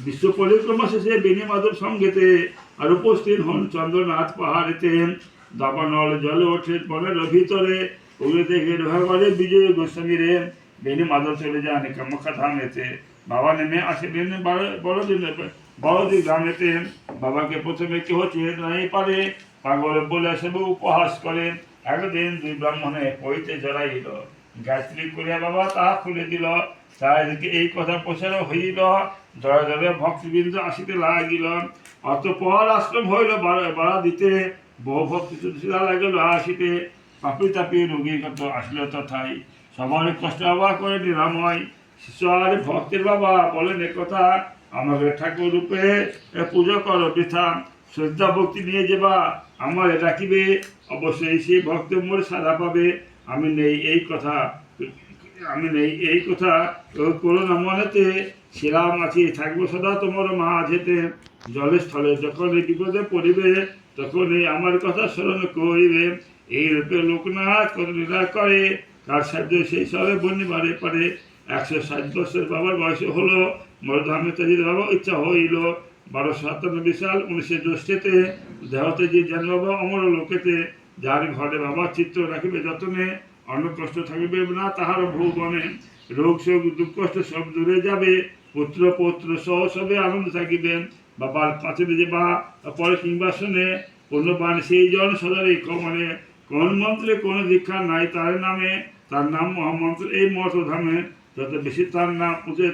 বিশ্ব পরিক্রমা শেষে বেনি মাধব সঙ্গেতে আর উপস্থিত হন চন্দ্রনাথ পাহাড়েতে। দাবানল জলে ওঠে বনের ভিতরে, ওগুলো দেখে রোহাগড়ে বিজয় গোস্বামী রে। বেনি মাধব চলে যান কামাখ্যা ধামেতে। বাবা নেমে আসেন বড়দিন গ্রামেতে। বাবাকে প্রথমে কেহ চেয়ে নাই পারে, পাগল বলে সব উপহাস করে। একদিন দুই ব্রাহ্মণে পইতে জড়াইল, গায়ত্রী করিয়া বাবা তাহা খুলে দিল। চারিদিকে এই কথা প্রচার হইল, দলে দলে ভক্তবৃন্দ আসিতে লাগিল। অতঃপর আশ্রম হইল বাড়া দিতে, বহু ভক্ত লাগিল আসিতে। পাপি তাপি রোগী কত আসিল তথায়, সবার কষ্ট আবার করে নিরাময়। শিষ্য আর ভক্তের বাবা বলেন একথা, আমাকে ঠাকুর রূপে পুজো করো বৃথা। শ্রদ্ধা ভক্তি নিয়ে যাবা আমার ডাকিবে, অবশ্যই সেই ভক্ত মোর সাদা পাবে। আমি নেই এই কথা করোনা মনেতে, শিরাম আছি থাকবো সদা তোমার মাঝেতে। জলের স্থলে যখন এই বিপদে পড়িবে, তখন এই আমার কথা স্মরণ করিবে। এই রূপে লোকনাথ কত লীলা করে, কার সাহায্য সেই সবে বন্যবারে পারে। 160 বছর বাবার বয়স হলো, মরধামে তাজির বাবা ইচ্ছা হইল। 1257 বিশাল 19 জ্যৈষ্ঠেতে, দেহতে যে জান বাবা অমর লোকেতে। যার ঘরে বাবা চিত্র রাখিবে যতনে, অন্য কষ্ট থাকিবে না তাহার ভুবনে। রোগ শোক দুঃখ কষ্ট সব দূরে যাবে, পুত্র পৌত্র সহ সবে আনন্দ থাকিবেন। বাবার কাছে যে বা পরে সিংহাসনে, পুণ্যবান সেই জন সদারে কমনে। কোন মন্ত্রে কোন দীক্ষা নাই তার নামে, তার নাম মহামন্ত্র এই মঠ ধামে। যত বেশি তার নাম উঠে